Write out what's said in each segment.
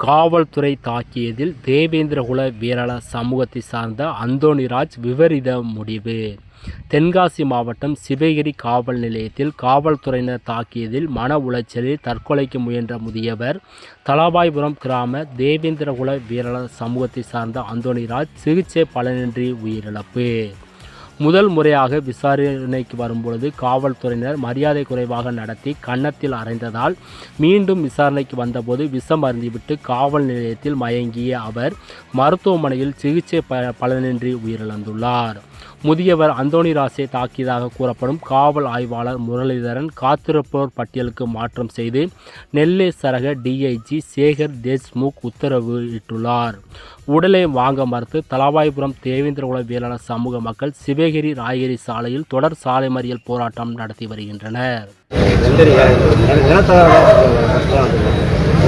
காவல்துறை தாக்கியதில் தேவேந்திரகுல வேளாள சமூகத்தை சார்ந்த அந்தோணிராஜ் விபரீத முடிவு. தென்காசி மாவட்டம் சிவகிரி காவல் நிலையத்தில் காவல்துறையினர் தாக்கியதில் மன உளைச்சலில் தற்கொலைக்கு முயன்ற முதியவர். தலவாய்புரம் கிராம தேவேந்திரகுல வேளாள சமூகத்தை சார்ந்த அந்தோணிராஜ் சிகிச்சை பலனின்றி உயிரிழப்பு. முதல் முறையாக விசாரணைக்கு வரும்பொழுது காவல்துறையினர் மரியாதை குறைவாக நடத்தி கன்னத்தில் அறைந்ததால் மீண்டும் விசாரணைக்கு வந்தபோது விஷம் அருந்திவிட்டு காவல் நிலையத்தில் மயங்கிய அவர் மருத்துவமனையில் சிகிச்சை பலனின்றி உயிரிழந்துள்ளார். முதியவர் அந்தோணிராஜை தாக்கியதாக கூறப்படும் காவல் ஆய்வாளர் முரளிதரன் காத்திருப்போர் பட்டியலுக்கு மாற்றம் செய்து நெல்லை சரக டிஐஜி சேகர் தேஷ்முக் உத்தரவு இட்டுள்ளார். உடலை வாங்க மறுத்து தலவாய்புரம் தேவேந்திரகுல வேளாள சமூக மக்கள் சிவகிரி ராயகிரி சாலையில் தொடர் சாலை மறியல் போராட்டம் நடத்தி வருகின்றனர்.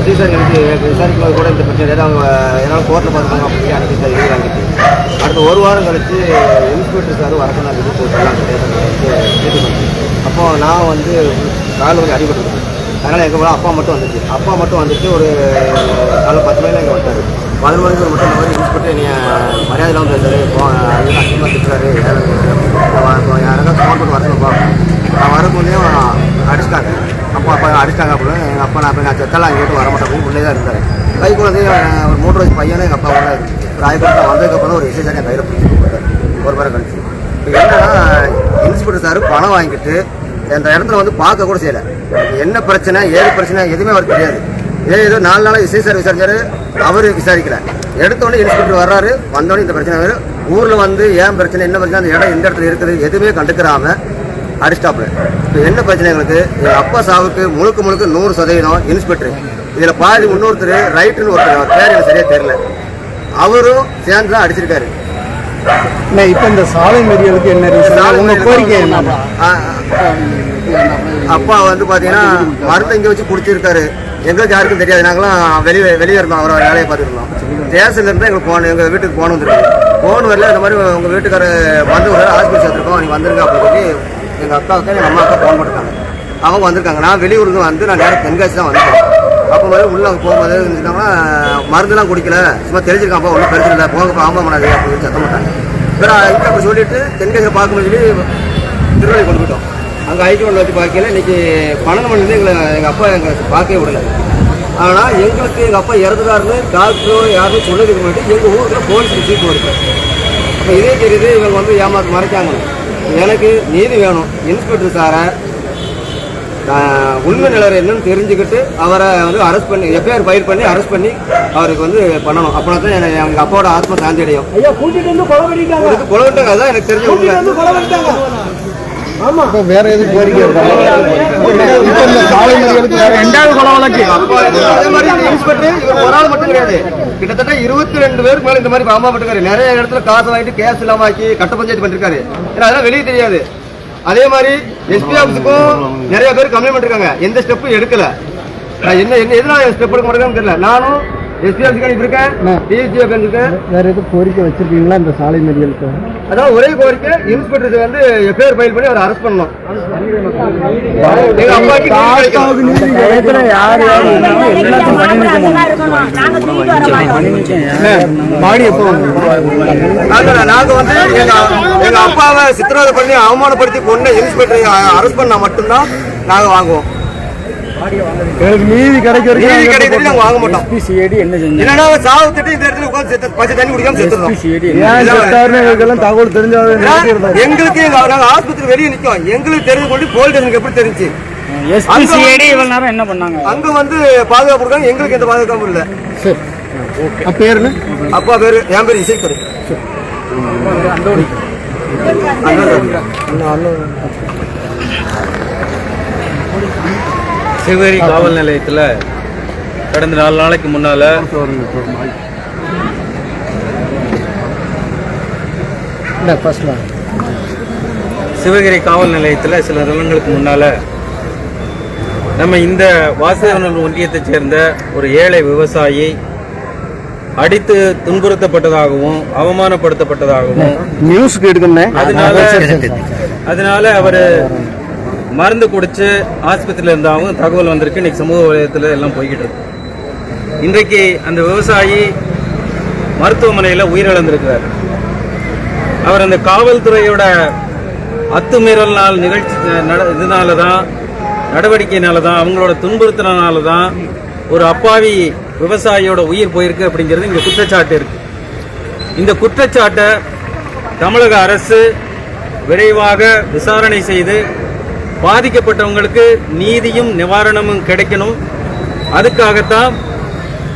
விசாரிக்கும் கூட இந்த பிரச்சனை ஏதாவது கோர்ட்டில் பார்த்துக்காங்க அப்படி அனுப்பி சார் இது வாங்கிட்டு அடுத்த ஒரு வாரம் கழித்து இன்ஸ்பெக்டர் சார் வரக்கணும் அப்படின்னு போட்டு அப்போது நான் வந்து காலில் கொஞ்சம் அடிபட்டுருக்கேன். அதனால் எங்கள் கூட அப்பா மட்டும் வந்துட்டு ஒரு காலை 10 மணியில் இங்கே வந்தார். 11 மணிக்கு ஒரு மட்டும் இந்த மாதிரி இன்ஸ்பெக்டர் என்னை மரியாதைலாம் பேசுறாரு, அதிகமாக திட்டுறாரு, யாராவது ஃபோன் பண்ணி வரணும்ப்பா. நான் வரக்குள்ளே அடிச்சிட்டாங்க. அப்பா அடிச்சிட்டாங்க அப்படின்னு எங்கள் அப்பா நான் செத்தெல்லாம் கேட்டு வரமாட்டேன் உள்ளே தான் இருந்தார். கை குழந்தை ஒரு 3 வயசு பையனை எங்கள் அப்பா கூட ராயபுரத்தில் வந்ததுக்கப்புறம் ஒரு எஸ்ஐ சார் என் கையில் பிடிச்சிட்டு போட்டார் ஒரு வாரம் கழிச்சு. இப்போ என்னன்னா இன்ஸ்பெக்டர் சார் பணம் வாங்கிட்டு அந்த இடத்துல வந்து பார்க்க கூட செய்யலை. என்ன பிரச்சனை ஏது பிரச்சனை எதுவுமே அவருக்கு தெரியாது. ஏதோ 4 நாளாக எஸ்ஐ சார் விசாரிச்சாரு, அவர் விசாரிக்கல. எடுத்தோடனே இன்ஸ்பெக்டர் வர்றாரு, வந்தோடனே இந்த பிரச்சனை வேறு ஊரில் வந்து ஏன் பிரச்சனை என்ன பிரச்சனை அந்த இடம் எந்த இடத்துல இருக்குது எதுவுமே கண்டுக்கிறாம அடிஸ்டாப்ல. இப்போ என்ன பிரச்சனை எங்களுக்கு எங்கள் அப்பா சாவுக்கு முழுக்க 100% இன்ஸ்பெக்டர். இதில் பாதி இன்னொருத்தர் ரைட்டுன்னு ஒருத்தர் பேர் எனக்கு சரியாக தெரியல, அவரும் சேர்ந்து தான் அடிச்சிருக்காரு. இப்போ இந்த சாலை மறியலுக்கு என்ன கோரிக்கை? அப்பா வந்து பார்த்தீங்கன்னா மருந்தை இங்கே வச்சு குடிச்சிருக்காரு. எங்களுக்கு யாருக்கும் தெரியாது, நாங்களாம் வெளியே இருந்தோம், அவரோட வேலையை பார்த்துருந்தோம். ஸ்டேஷன்ல இருந்தால் எங்களுக்கு எங்கள் வீட்டுக்கு போன் வந்துருக்கு. போன் வரல, இந்த மாதிரி உங்கள் வீட்டுக்கார வந்து ஹாஸ்பிட்டல் சேர்த்துருக்கோம், நீங்கள் வந்துருங்க அப்படின்னு சொல்லி எங்கள் அக்காவுக்கு எங்கள் அம்மா ஃபோன் பண்ணிருக்காங்க. அவங்க வந்திருக்காங்க. நான் வெளியூருக்கு வந்து நான் நேரம் தென்காசி தான் வந்துட்டேன். அப்போ மாதிரி உள்ளே போகும்போது இருந்துட்டாங்கன்னா மருந்துலாம் குடிக்கல, சும்மா தெரிஞ்சிருக்காப்பா ஒன்றும் பிரச்சனை இல்லை, போங்கப்பா ஆமாம் பண்ணாது அப்படின்னு சத்தம் மாட்டாங்க. வேறு இங்கே அப்படி சொல்லிட்டு தென்காசியில் பார்க்கணும்னு சொல்லி திருநெல்வேலி கொண்டு போயிட்டோம். அங்கே ஐடி ஒன்று வச்சு பார்க்கல. இன்றைக்கி 12 மணிலேருந்து எங்கள் அப்பா பார்க்கவே விடலை. ஆனால் எங்களுக்கு எங்கள் அப்பா இறந்துட்டாருன்னு டாக்டரோ யாரும் சொல்லதுக்கு முன்னாடி எங்கள் ஊருக்கு போலீஸ் சீட்டு வருது. அப்போ இதே தெரியுது இவங்க வந்து ஏமாற்ற மறைக்காங்க. எனக்கு நீதி வேணும். இன்ஸ்பெக்டர் சாரை உண்மை நிலவரம் என்னன்னு தெரிஞ்சுக்கிட்டு அவரை வந்து அரெஸ்ட் பண்ணி எஃப்ஐஆர் ஃபைல் பண்ணி அரெஸ்ட் பண்ணி அவருக்கு வந்து பண்ணணும். அப்படின்னா தான் எங்கள் அப்பாவோட ஆத்மா சாந்தி அடையும். கொலைவிட்டாங்க, அதுதான் எனக்கு தெரிஞ்ச வேற எதுவும் கோரிக்கை ஒரு ஆள் மட்டும் கிடையாது, கிட்டத்தட்ட 22 பேருக்கு மேல இந்த மாதிரி பாம்பா மட்டும் நிறைய இடத்துல காசு வாங்கிட்டு கேஸ் இல்லாம ஆக்கி கட்ட பஞ்சாயத்து பண்ணிருக்காரு. அதெல்லாம் வெளியே தெரியாது. அதே மாதிரி எஸ்பி ஆஃபீஸுக்கும் நிறைய பேர் கம்ப்ளைண்ட் பண்ணிருக்காங்க, எந்த ஸ்டெப்பும் எடுக்கல. என்ன எதுனா ஸ்டெப் எடுக்க மாட்டேன்னு தெரியல. நானும் எஸ்பி ஆஃபீஸுக்கு இருக்கேன், டிஎஸ்பி இருக்கேன். வேற எதுவும் கோரிக்கை வச்சிருக்கீங்களா இந்த சாலை மறியலுக்கு? அதான் ஒரே கோரிக்கை, இன்ஸ்பெக்டர் வந்து எஃப்ஐஆர் ஃபைல் பண்ணி அவரை அரெஸ்ட் பண்ணணும். நாங்க வந்து எங்க அப்பாவை சித்திரவதை பண்ணி அவமானப்படுத்தி கொண்ட இன்ஸ்பெக்டரை அரெஸ்ட் பண்ணா மட்டும்தான் நாங்க வாங்குவோம். நீதி கிடைக்கிறது நாங்க வாங்க மாட்டோம். என்னன்னா சாவு திட்டு இந்த இடத்துல உட்காந்து பச்சை தண்ணி குடிக்காம செத்துறோம். தகவல் தெரிஞ்சாவது எங்களுக்கு நாங்க ஆஸ்பத்திரி வெளியே நிற்கும், எங்களுக்கு தெரிஞ்சு கொண்டு போலீஸ் ஸ்டேஷனுக்கு எப்படி தெரிஞ்சு என்ன பண்ணாங்க? அங்க வந்து பாதுகாப்பு இருக்காங்க, எங்களுக்கு எந்த பாதுகாப்பும் இல்லை. பேரு அப்பா பேரு என் பேர் இசைத்துறை. சிவகிரி காவல் நிலையத்தில் கடந்த 4 நாளைக்கு முன்னால் சிவகிரி காவல் நிலையத்தில் சில தினங்களுக்கு முன்னால் நம்ம இந்த வாசுதேவநல்லூர் ஒன்றியத்தைச் சேர்ந்த ஒரு ஏழை விவசாயி அடித்து துன்புறுத்தப்பட்டதாகவும் அவமானப்படுத்தப்பட்டதாகவும் நியூஸ்க்கு எடுக்கணும். அதனால அவர் மருந்து குடிச்சு ஆஸ்பத்திரியில் இருந்தாலும் தகவல் வந்திருக்கு. இன்னைக்கு சமூக வலையத்தில் எல்லாம் போய்கிட்டு இருக்கு. இன்றைக்கு அந்த விவசாயி மருத்துவமனையில் உயிரிழந்திருக்கிறார். அவர் அந்த காவல்துறையோட அத்துமீறல் நிகழ்ச்சி இதனால தான், நடவடிக்கையினால தான், அவங்களோட துன்புறுத்தினால தான் ஒரு அப்பாவி விவசாயியோட உயிர் போயிருக்கு அப்படிங்கிறது இங்கே குற்றச்சாட்டு இருக்கு. இந்த குற்றச்சாட்டை தமிழக அரசு விரைவாக விசாரணை செய்து பாதிக்கப்பட்டவங்களுக்கு நீதியும் நிவாரணமும் கிடைக்கணும். அதுக்காகத்தான்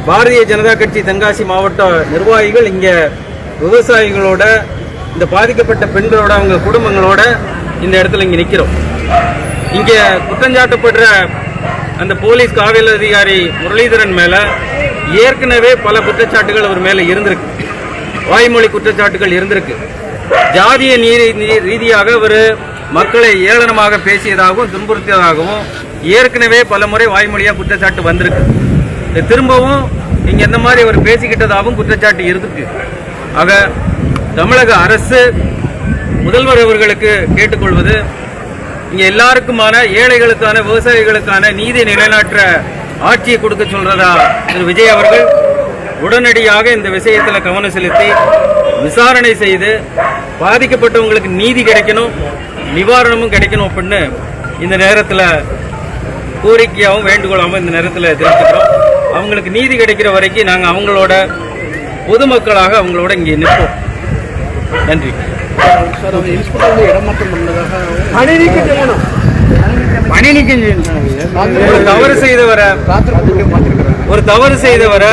பாரதிய ஜனதா கட்சி தென்காசி மாவட்ட நிர்வாகிகள் இங்கே விவசாயிகளோட, இந்த பாதிக்கப்பட்ட பெண்களோட, அவங்க குடும்பங்களோட இந்த இடத்துல இங்கே நிற்கிறோம். இங்கே குற்றஞ்சாட்டப்படுற அந்த போலீஸ் காவல் அதிகாரி முரளிதரன் மேல ஏற்கனவே பல குற்றச்சாட்டுகள் அவர் மேல இருந்திருக்கு. வாய்மொழி குற்றச்சாட்டுகள் இருந்திருக்கு. ஜாதிய ரீதியாக அவர் மக்களை ஏளனமாக பேசியதாகவும் துன்புறுத்தியதாகவும் ஏற்கனவே பல முறை வாய்மொழியாக குற்றச்சாட்டு வந்திருக்கு. திரும்பவும் இங்க இந்த மாதிரி அவர் பேசிக்கிட்டதாகவும் குற்றச்சாட்டு இருக்கு. ஆக தமிழக அரசு முதல்வர் அவர்களுக்கு கேட்டுக்கொள்வது, இங்க எல்லாருக்குமான, ஏழைகளுக்கான, விவசாயிகளுக்கான நீதி நிலைநாட்டுற ஆட்சியை கொடுக்க சொல்றதா திரு விஜய் அவர்கள் உடனடியாக இந்த விஷயத்தில் கவனம் செலுத்தி விசாரணை செய்து பாதிக்கப்பட்டவங்களுக்கு நீதி கிடைக்கணும், நிவாரணமும் கிடைக்கணும் அப்படின்னு இந்த நேரத்தில் கோரிக்கையாகவும் வேண்டுகோளாகவும் இந்த நேரத்தில் தெரிவிக்கிறோம். அவங்களுக்கு நீதி கிடைக்கிற வரைக்கும் நாங்கள் அவங்களோட பொதுமக்களாக அவங்களோட இங்கே நிற்போம். நன்றி. பணி நீக்கம் ஒரு தவறு செய்தவரை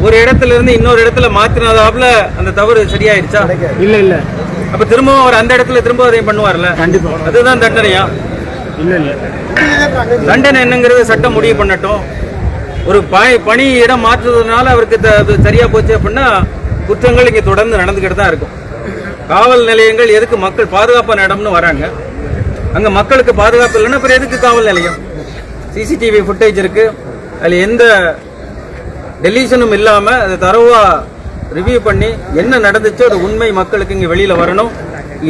ஒரு இடத்துல இருந்து இன்னொரு இடத்துல மாத்தினதாப்புல அந்த தவறு சரியாயிருச்சா? இல்ல இல்ல. அப்ப திரும்பவும் அவர் அந்த இடத்துல திரும்ப அதையும் பண்ணுவார்ல? கண்டிப்பா. அதுதான் தண்டனையா? இல்ல இல்ல. தண்டனை என்னங்கிறது சட்டம் முடிவு பண்ணட்டும். ஒரு பணி இடம் மாற்றுறதுனால அவருக்கு சரியா போச்சு அப்படின்னா குற்றங்கள் இங்க தொடர்ந்து நடந்துகிட்டு தான் இருக்கும். காவல் நிலையங்கள் எதுக்கு? மக்கள் பாதுகாப்பான இடம்னு வராங்க. அங்க மக்களுக்கு பாதுகாப்பு இல்லைன்னா அப்புறம் எதுக்கு காவல் நிலையம்? சிசிடிவி ஃபுட்டேஜ் இருக்கு. அதுல எந்த டெலிஷனும் இல்லாம அதை தரவா ரிவ்யூ பண்ணி என்ன நடந்துச்சோ அது உண்மை மக்களுக்கு இங்க வெளியில வரணும்.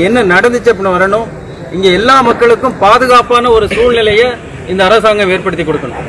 என்ன நடந்துச்சு அப்படின்னு வரணும். இங்க எல்லா மக்களுக்கும் பாதுகாப்பான ஒரு சூழ்நிலையை இந்த அரசாங்கம் ஏற்படுத்தி கொடுக்கணும்.